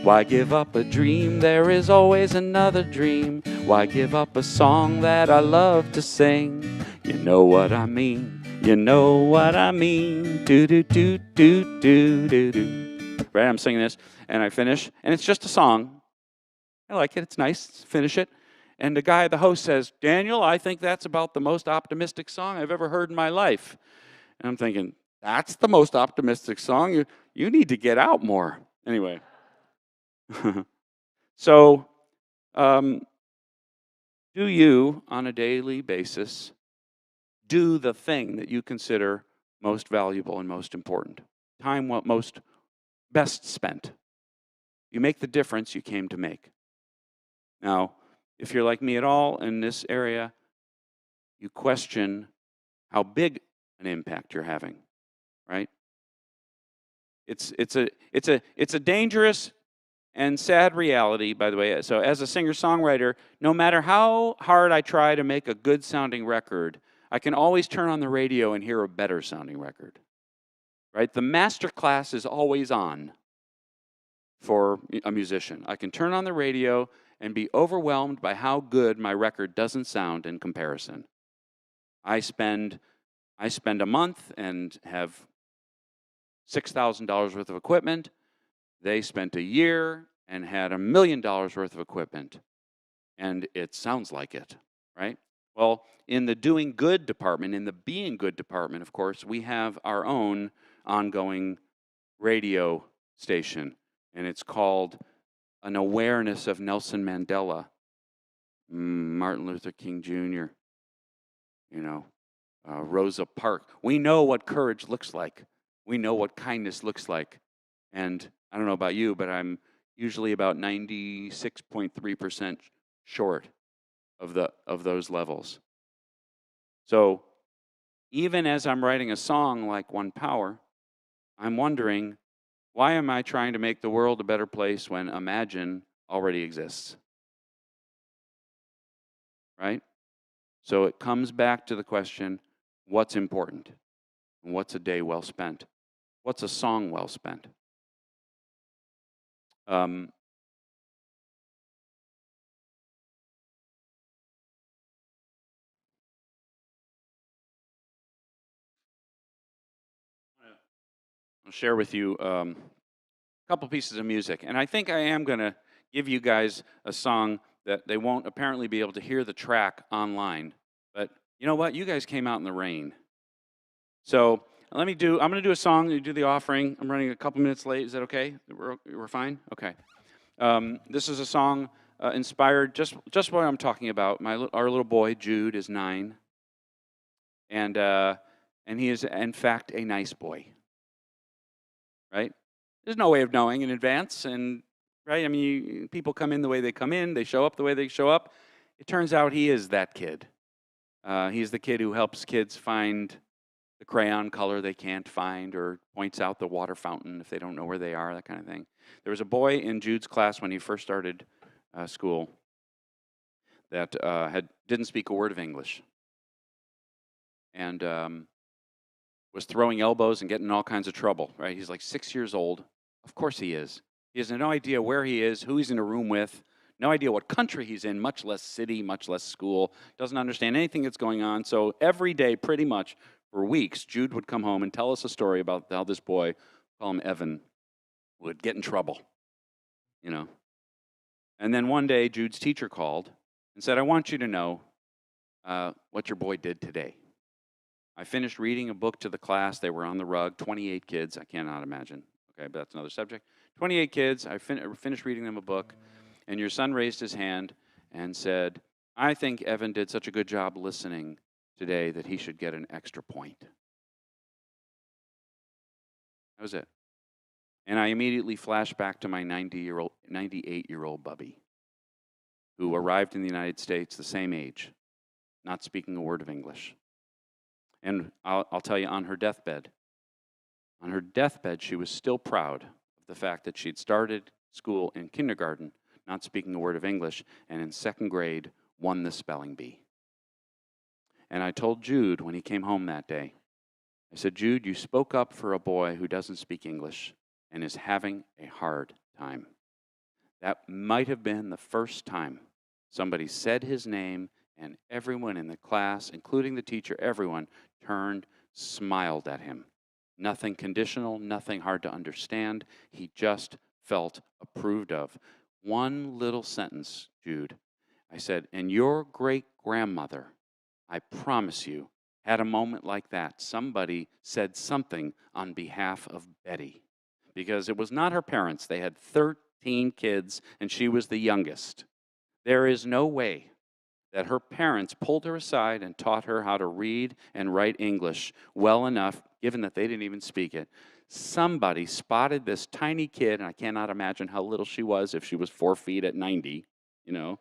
Why give up a dream? There is always another dream. Why give up a song that I love to sing? You know what I mean. You know what I mean. Do do do do do do do. Right, I'm singing this, and I finish, and it's just a song. I like it. It's nice. Finish it. And the host says, Daniel, I think that's about the most optimistic song I've ever heard in my life. And I'm thinking, that's the most optimistic song? You need to get out more. Anyway. So, do you, on a daily basis, do the thing that you consider most valuable and most important? Time most best spent. You make the difference you came to make. Now, if you're like me at all in this area, you question how big an impact you're having, right? It's a dangerous and sad reality, by the way. So as a singer-songwriter, no matter how hard I try to make a good-sounding record, I can always turn on the radio and hear a better-sounding record, right? The master class is always on for a musician. I can turn on the radio and be overwhelmed by how good my record doesn't sound in comparison. I spend a month and have $6,000 worth of equipment. They spent a year and had $1 million worth of equipment, and it sounds like it, right? Well, in the doing good department, in the being good department, of course, we have our own ongoing radio station, and it's called An Awareness of Nelson Mandela, Martin Luther King Jr., Rosa Parks. We know what courage looks like. We know what kindness looks like. And I don't know about you, but I'm usually about 96.3% short of those levels. So even as I'm writing a song like One Power, I'm wondering, why am I trying to make the world a better place when Imagine already exists? Right? So it comes back to the question, what's important? And what's a day well spent? What's a song well spent? I'll share with you a couple pieces of music. And I think I am going to give you guys a song that they won't apparently be able to hear the track online. But you know what? You guys came out in the rain. So I'm going to do a song, you do the offering. I'm running a couple minutes late. Is that okay? We're fine? Okay. This is a song inspired just what I'm talking about. Our little boy, Jude, is 9. And he is, in fact, a nice boy. Right? There's no way of knowing in advance. And, right, I mean, people come in the way they come in. They show up the way they show up. It turns out he is that kid. He's the kid who helps kids find the crayon color they can't find, or points out the water fountain if they don't know where they are, that kind of thing. There was a boy in Jude's class when he first started school that didn't speak a word of English, and was throwing elbows and getting in all kinds of trouble, right? He's like 6 years old. Of course he is. He has no idea where he is, who he's in a room with, no idea what country he's in, much less city, much less school, doesn't understand anything that's going on. So every day, pretty much, for weeks, Jude would come home and tell us a story about how this boy, call him Evan, would get in trouble, you know. And then one day, Jude's teacher called and said, I want you to know what your boy did today. I finished reading a book to the class. They were on the rug, 28 kids. I cannot imagine. Okay, but that's another subject. 28 kids. I finished reading them a book, and your son raised his hand and said, I think Evan did such a good job listening today that he should get an extra point. That was it. And I immediately flashed back to my 98-year-old Bubby, who arrived in the United States the same age, not speaking a word of English. And I'll tell you, on her deathbed, she was still proud of the fact that she'd started school in kindergarten, not speaking a word of English, and in 2nd grade, won the spelling bee. And I told Jude when he came home that day, I said, Jude, you spoke up for a boy who doesn't speak English and is having a hard time. That might have been the first time somebody said his name, and everyone in the class, including the teacher, everyone turned, smiled at him. Nothing conditional, nothing hard to understand. He just felt approved of. One little sentence, Jude. I said, and your great-grandmother, I promise you, had a moment like that. Somebody said something on behalf of Betty, because it was not her parents. They had 13 kids, and she was the youngest. There is no way that her parents pulled her aside and taught her how to read and write English well enough, given that they didn't even speak it. Somebody spotted this tiny kid, and I cannot imagine how little she was if she was 4 feet at 90, you know.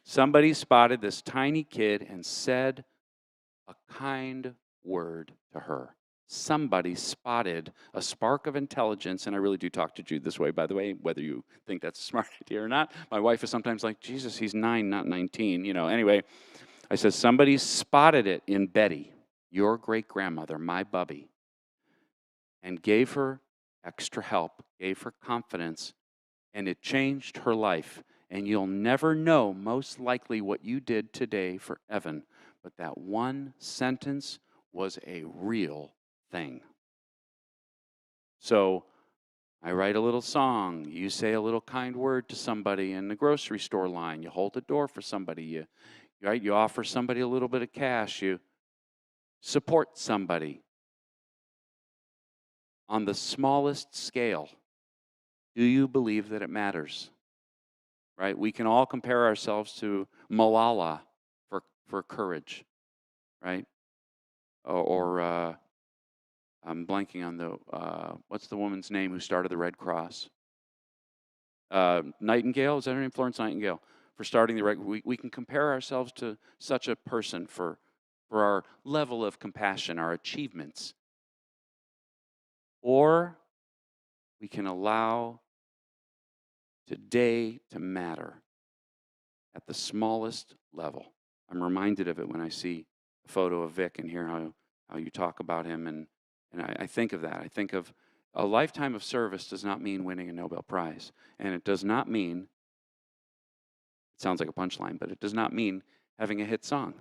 Somebody spotted this tiny kid and said a kind word to her. Somebody spotted a spark of intelligence, and I really do talk to Jude this way, by the way, whether you think that's a smart idea or not. My wife is sometimes like, Jesus, he's 9, not 19, you know. Anyway, I said, somebody spotted it in Betty, your great-grandmother, my Bubby, and gave her extra help, gave her confidence, and it changed her life. And you'll never know, most likely, what you did today for Evan, but that one sentence was a real thing. So I write a little song. You say a little kind word to somebody in the grocery store line. You hold the door for somebody. You offer somebody a little bit of cash. You support somebody. On the smallest scale, do you believe that it matters? Right? We can all compare ourselves to Malala for courage, right? Or I'm blanking on the, what's the woman's name who started the Red Cross? Nightingale, is that her name? Florence Nightingale, for starting the Red Cross. We can compare ourselves to such a person for our level of compassion, our achievements. Or we can allow today to matter at the smallest level. I'm reminded of it when I see a photo of Vic and hear how you talk about him, and I think of that. I think of a lifetime of service does not mean winning a Nobel Prize, and it does not mean, it sounds like a punchline, but it does not mean having a hit song.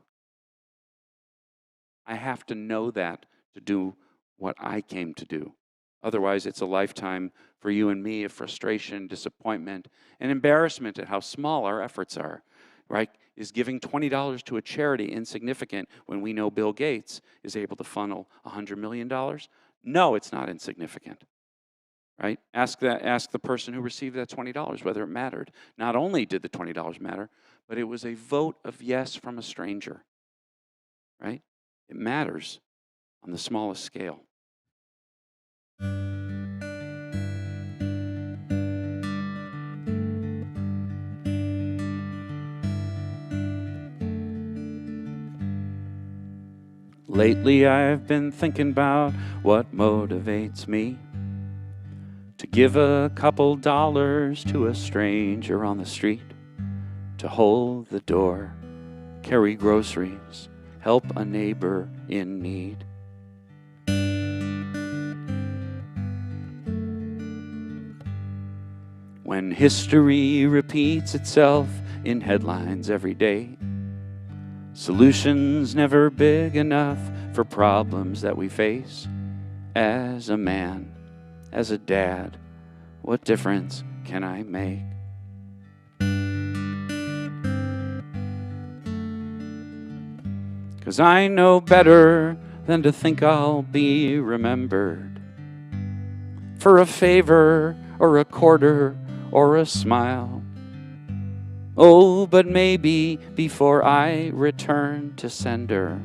I have to know that to do what I came to do. Otherwise, it's a lifetime for you and me of frustration, disappointment, and embarrassment at how small our efforts are. right? Is giving $20 to a charity insignificant when we know Bill Gates is able to funnel $100 million? No, it's not insignificant, right? Ask the person who received that $20 whether it mattered. Not only did the $20 matter, but it was a vote of yes from a stranger, right? It matters on the smallest scale. Lately I've been thinking about what motivates me to give a couple dollars to a stranger on the street, to hold the door, carry groceries, help a neighbor in need. When history repeats itself in headlines every day, solutions never big enough for problems that we face. As a man, as a dad, what difference can I make? 'Cause I know better than to think I'll be remembered for a favor or a quarter or a smile. Oh, but maybe before I return to sender,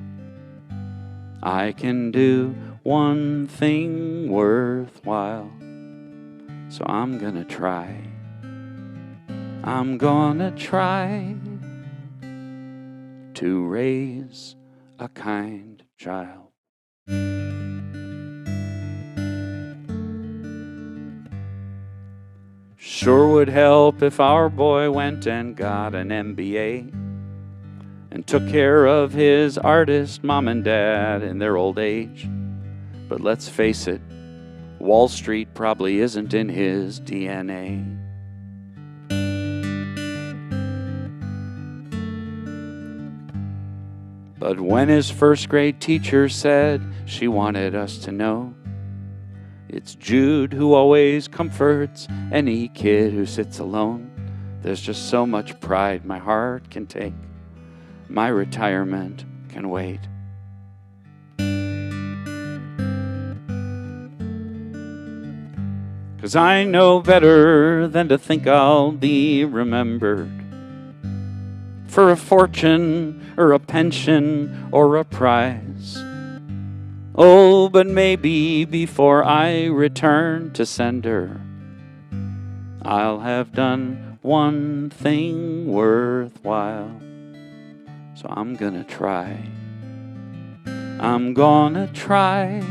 I can do one thing worthwhile. So I'm gonna try. I'm gonna try to raise a kind child. Sure would help if our boy went and got an MBA and took care of his artist mom and dad in their old age. But let's face it, Wall Street probably isn't in his DNA. But when his first grade teacher said she wanted us to know, it's Jude who always comforts any kid who sits alone. There's just so much pride my heart can take. My retirement can wait. Cause I know better than to think I'll be remembered for a fortune or a pension or a prize. Oh, but maybe before I return to sender, I'll have done one thing worthwhile. So I'm gonna try. I'm gonna try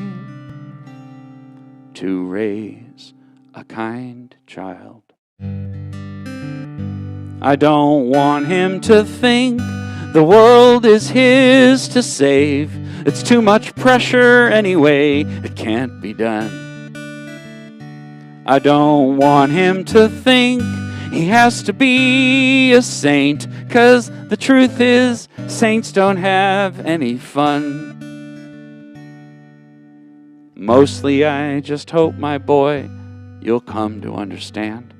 to raise a kind child. I don't want him to think the world is his to save. It's too much pressure anyway, it can't be done. I don't want him to think he has to be a saint, 'cause the truth is, saints don't have any fun. Mostly I just hope, my boy, you'll come to understand.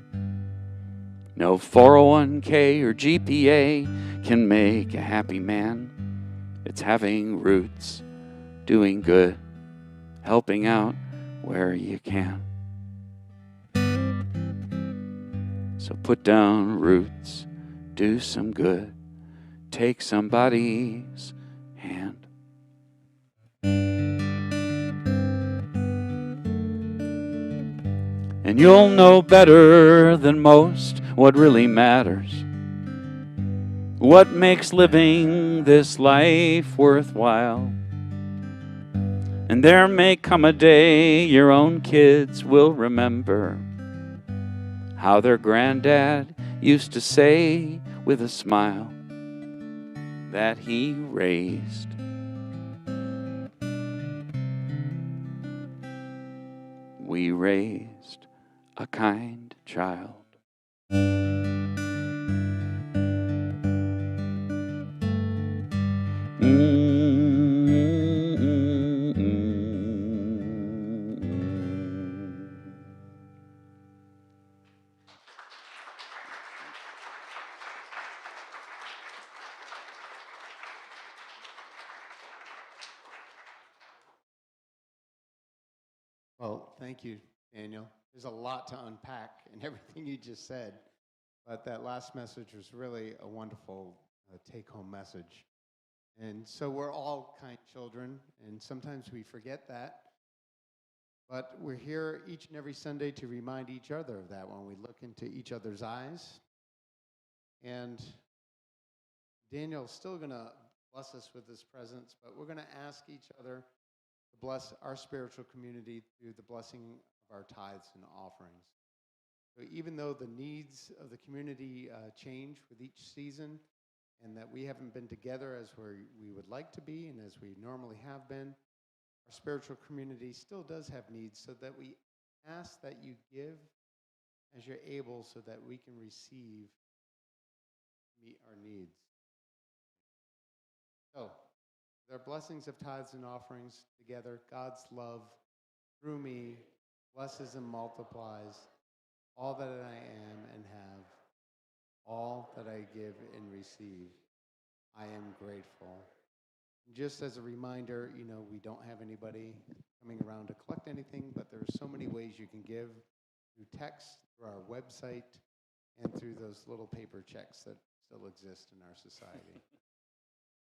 No 401k or GPA can make a happy man. It's having roots, doing good, helping out where you can. So put down roots, do some good, take somebody's hand. And you'll know better than most what really matters, what makes living this life worthwhile. And there may come a day your own kids will remember how their granddad used to say with a smile that he raised. We raised a kind child. Well, thank you, Daniel. There's a lot to unpack in everything you just said, but that last message was really a wonderful take-home message. And so we're all kind children, and sometimes we forget that. But we're here each and every Sunday to remind each other of that when we look into each other's eyes. And Daniel's still going to bless us with his presence, but we're going to ask each other to bless our spiritual community through the blessing of our tithes and offerings. So even though the needs of the community change with each season, and that we haven't been together as we would like to be and as we normally have been, our spiritual community still does have needs, so that we ask that you give as you're able so that we can meet our needs. So, with our blessings of tithes and offerings together, God's love through me blesses and multiplies all that I am and have, all that I give and receive. I am grateful. Just as a reminder, we don't have anybody coming around to collect anything, but there are so many ways you can give through text, through our website, and through those little paper checks that still exist in our society.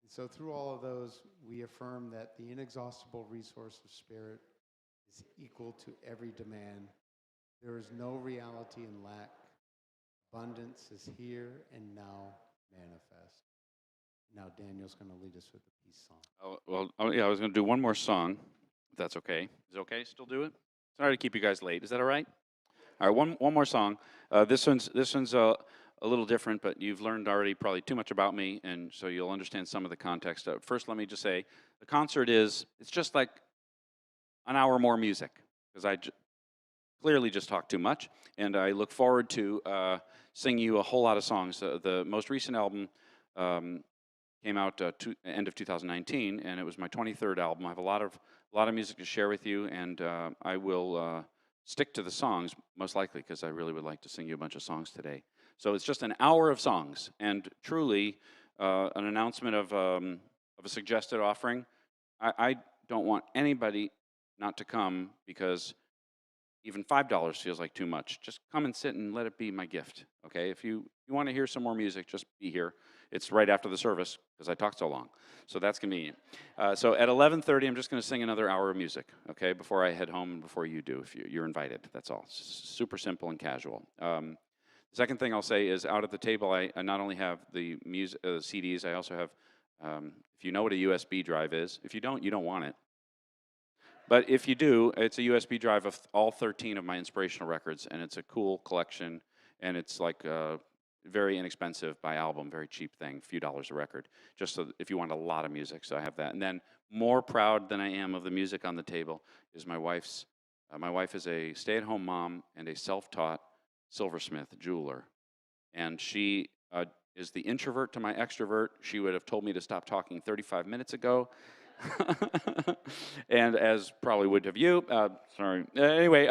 And so through all of those, we affirm that the inexhaustible resource of spirit is equal to every demand. There is no reality in lack. Abundance is here and now manifest. Now Daniel's going to lead us with the peace song. Yeah, I was going to do one more song, if that's okay. Is it okay? Still do it? Sorry to keep you guys late. Is that all right? All right, one more song. This one's a little different, but you've learned already probably too much about me, and so you'll understand some of the context. First, let me just say, the concert it's just like an hour more music, because I clearly just talked too much, and I look forward to singing you a whole lot of songs. The most recent album came out end of 2019, and it was my 23rd album. I have a lot of music to share with you, and I will stick to the songs, most likely, because I really would like to sing you a bunch of songs today. So it's just an hour of songs, and truly an announcement of a suggested offering. I don't want anybody not to come, because even $5 feels like too much. Just come and sit and let it be my gift, okay? If you want to hear some more music, just be here. It's right after the service, because I talked so long. So that's convenient. So at 11:30, I'm just going to sing another hour of music, okay, before I head home and before you do, if you're invited. That's all. Super simple and casual. The second thing I'll say is, out at the table, I not only have the music, CDs, I also have, if you know what a USB drive is. If you don't want it. But if you do, it's a USB drive of all 13 of my inspirational records, and it's a cool collection, and it's like very inexpensive by album, very cheap thing, a few dollars a record, just so if you want a lot of music. So I have that. And then, more proud than I am of the music on the table is my wife's. My wife is a stay-at-home mom and a self-taught silversmith jeweler, and she is the introvert to my extrovert. She would have told me to stop talking 35 minutes ago. And as probably would have you. Sorry. Anyway,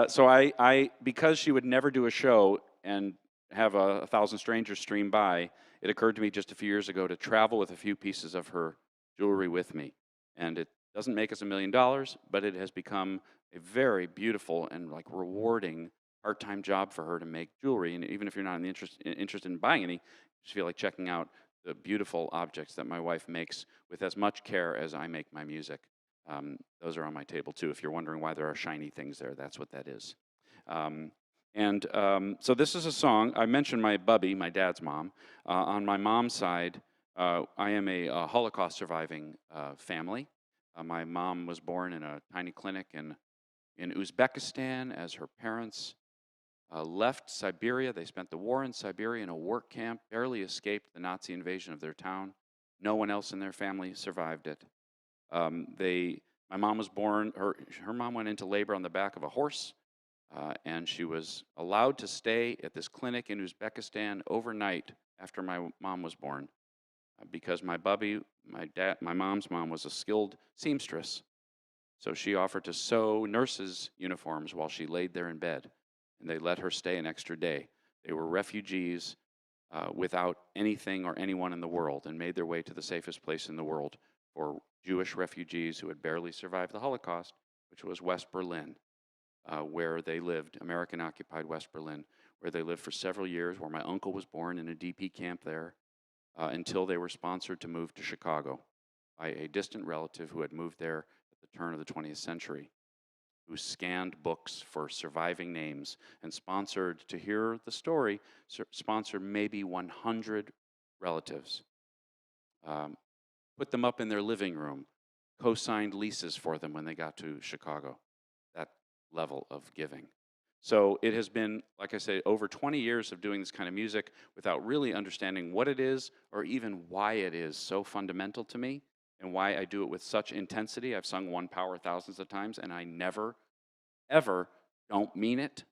so I because she would never do a show and have 1,000 strangers stream by, it occurred to me just a few years ago to travel with a few pieces of her jewelry with me. And it doesn't make us $1 million, but it has become a very beautiful and rewarding part-time job for her to make jewelry. And even if you're not interested in buying any, just feel like checking out the beautiful objects that my wife makes with as much care as I make my music. Those are on my table too. If you're wondering why there are shiny things there, that's what that is. So this is a song. I mentioned my bubby, my dad's mom. On my mom's side, I am a Holocaust surviving family. My mom was born in a tiny clinic in Uzbekistan as her parents left Siberia. They spent the war in Siberia in a work camp, barely escaped the Nazi invasion of their town. No one else in their family survived it. My mom was born, her mom went into labor on the back of a horse, and she was allowed to stay at this clinic in Uzbekistan overnight after my mom was born, because my bubby, my mom's mom, was a skilled seamstress. So she offered to sew nurses' uniforms while she laid there in bed, and they let her stay an extra day. They were refugees without anything or anyone in the world, and made their way to the safest place in the world for Jewish refugees who had barely survived the Holocaust, which was West Berlin, where they lived, American-occupied West Berlin, where they lived for several years, where my uncle was born in a DP camp there, until they were sponsored to move to Chicago by a distant relative who had moved there at the turn of the 20th century, who scanned books for surviving names and sponsored, to hear the story, sponsored maybe 100 relatives. Put them up in their living room, co-signed leases for them when they got to Chicago. That level of giving. So it has been, like I say, over 20 years of doing this kind of music without really understanding what it is or even why it is so fundamental to me and why I do it with such intensity. I've sung One Power thousands of times, and I never, ever don't mean it.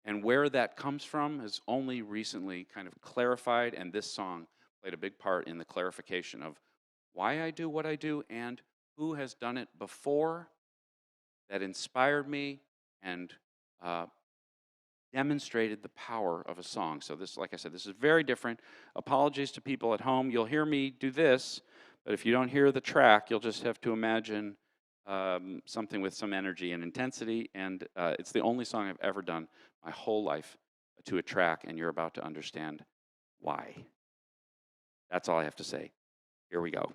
And where that comes from is only recently kind of clarified, and this song played a big part in the clarification of why I do what I do and who has done it before that inspired me and demonstrated the power of a song. So this, like I said, this is very different. Apologies to people at home. You'll hear me do this, but if you don't hear the track, you'll just have to imagine something with some energy and intensity, and it's the only song I've ever done my whole life to a track, and you're about to understand why. That's all I have to say. Here we go.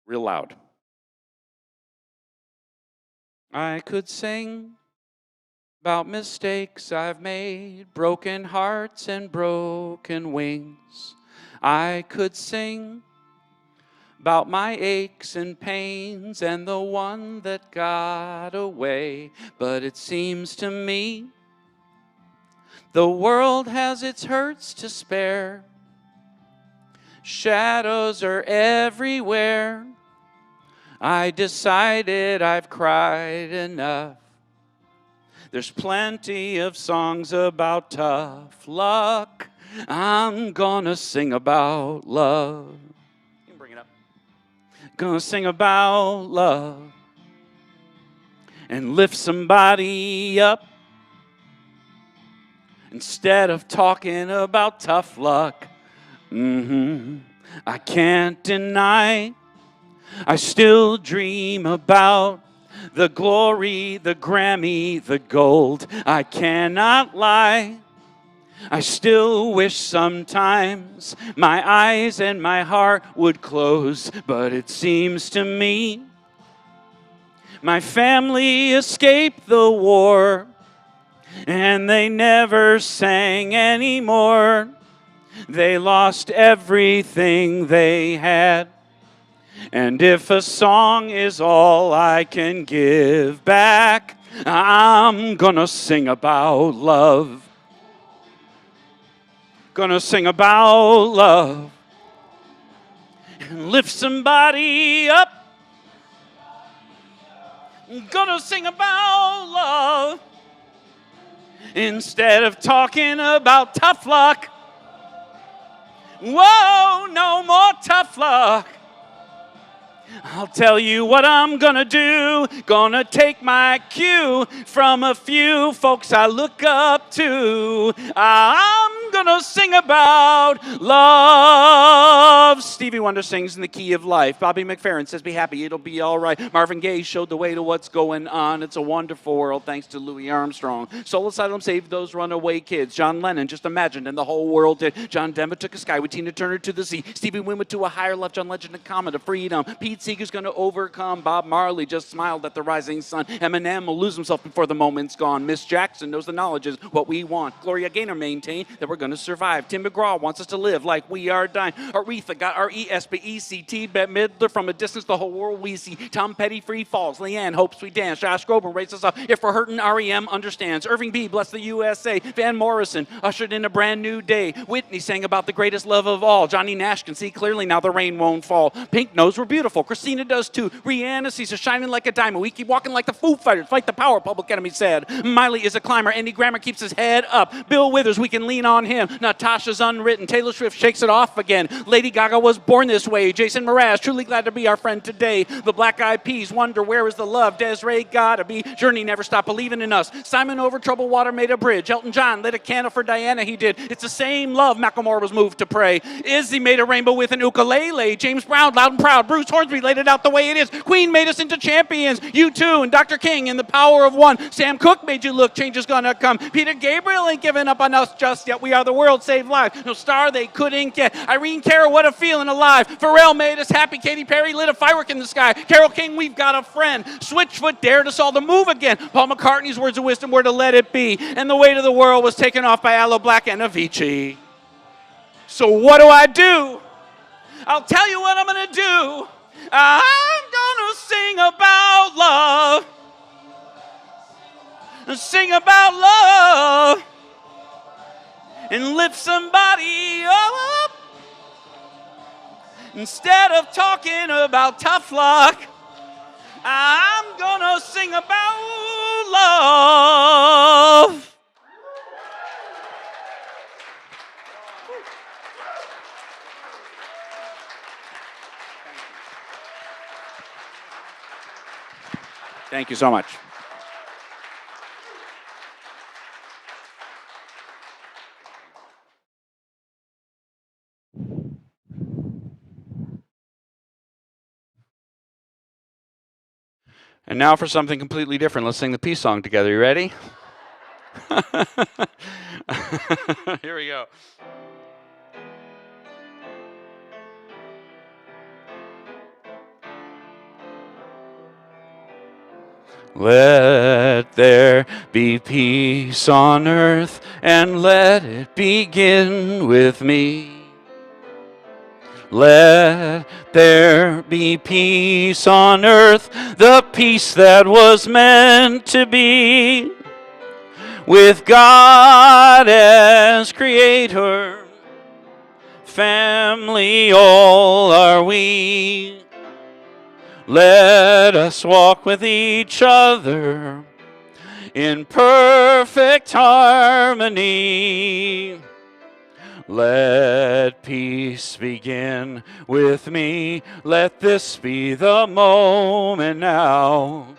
Real loud. I could sing about mistakes I've made, broken hearts and broken wings. I could sing about my aches and pains and the one that got away. But it seems to me the world has its hurts to spare. Shadows are everywhere. I decided I've cried enough. There's plenty of songs about tough luck. I'm gonna sing about love. You can bring it up. Gonna sing about love and lift somebody up instead of talking about tough luck. I can't deny I still dream about the glory, the Grammy, the gold. I cannot lie. I still wish sometimes my eyes and my heart would close. But it seems to me my family escaped the war and they never sang anymore. They lost everything they had. And if a song is all I can give back, I'm gonna sing about love. Gonna sing about love and lift somebody up. Gonna sing about love instead of talking about tough luck. Whoa, no more tough luck. I'll tell you what I'm gonna do. Gonna take my cue from a few folks I look up to. I'm gonna sing about love. Stevie Wonder sings in the key of life. Bobby McFerrin says, be happy, it'll be all right. Marvin Gaye showed the way to what's going on. It's a wonderful world thanks to Louis Armstrong. Soul Asylum saved those runaway kids. John Lennon just imagined and the whole world did. John Denver took a sky with Tina Turner to the sea. Stevie Wonder to a higher left. John Legend and Comet of freedom. Pete Seeger's going to overcome. Bob Marley just smiled at the rising sun. Eminem will lose himself before the moment's gone. Miss Jackson knows the knowledge is what we want. Gloria Gaynor maintained that we're going to survive. Tim McGraw wants us to live like we are dying. Aretha got R-E-S-P-E-C-T. Bette Midler from a distance the whole world we see. Tom Petty free falls. Leanne hopes we dance. Josh Groban raises us up. If we're hurting, R.E.M. understands. Irving B. bless the USA. Van Morrison ushered in a brand new day. Whitney sang about the greatest love of all. Johnny Nash can see clearly now the rain won't fall. Pink knows we're beautiful. Christina does too. Rihanna sees us shining like a diamond. We keep walking like the Foo Fighters. Fight the power, Public Enemy said. Miley is a climber. Andy Grammer keeps his head up. Bill Withers, we can lean on him. him. Natasha's unwritten. Taylor Swift shakes it off again. Lady Gaga was born this way. Jason Mraz, truly glad to be our friend today. The Black Eyed Peas wonder where is the love. Desiree gotta be. Journey never stopped believing in us. Simon over troubled water made a bridge. Elton John lit a candle for Diana, he did. It's the same love. Macklemore was moved to pray. Izzy made a rainbow with an ukulele. James Brown, loud and proud. Bruce Hornsby laid it out the way it is. Queen made us into champions. U2 and Dr. King and the power of one. Sam Cooke made you look. Change is gonna come. Peter Gabriel ain't giving up on us just yet. We are the world, save lives. No star they couldn't get. Irene Cara, what a feeling alive. Pharrell made us happy. Katy Perry lit a firework in the sky. Carole King, we've got a friend. Switchfoot dared us all to move again. Paul McCartney's words of wisdom were to let it be. And the weight of the world was taken off by Aloe Black and Avicii. So what do? I'll tell you what I'm going to do. I'm going to sing about love. Sing about love. And lift somebody up. Instead of talking about tough luck, I'm going to sing about love. Thank you so much. And now for something completely different. Let's sing the peace song together. You ready? Here we go. Let there be peace on earth, and let it begin with me. Let there be peace on earth, the peace that was meant to be. With God as creator, family all are we. Let us walk with each other in perfect harmony. Let peace begin with me. Let this be the moment now.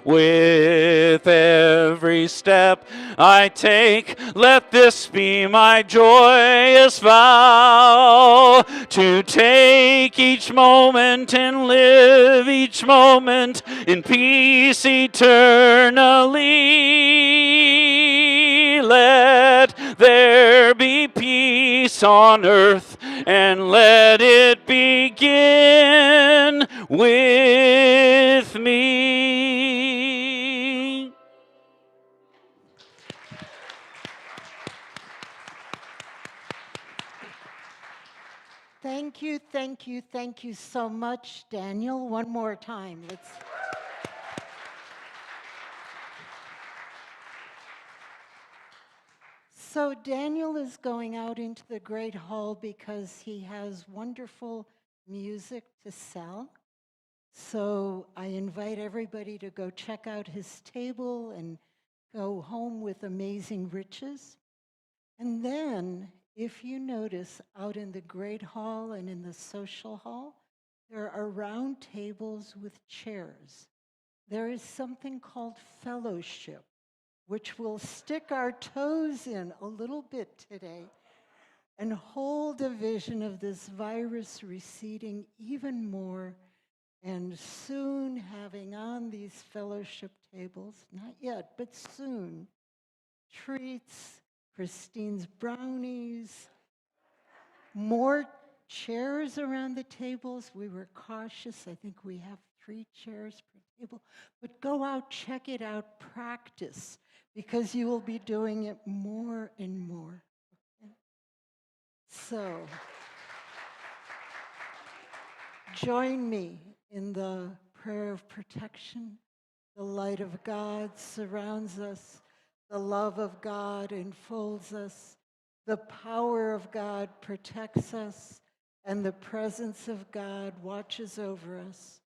With every step I take, let this be my joyous vow, to take each moment and live each moment in peace eternally. Let there be peace on earth, and let it begin with me. Thank you so much, Daniel. One more time. So Daniel is going out into the Great Hall because he has wonderful music to sell. So I invite everybody to go check out his table and go home with amazing riches. And then, if you notice, out in the Great Hall and in the Social Hall, there are round tables with chairs. There is something called fellowship, which will stick our toes in a little bit today and hold a vision of this virus receding even more, and soon having on these fellowship tables, not yet, but soon, treats, Christine's brownies, more chairs around the tables. We were cautious. I think we have 3 chairs per table. But go out, check it out, practice, because you will be doing it more and more. Okay? So, join me in the prayer of protection. The light of God surrounds us. The love of God enfolds us. The power of God protects us. And the presence of God watches over us.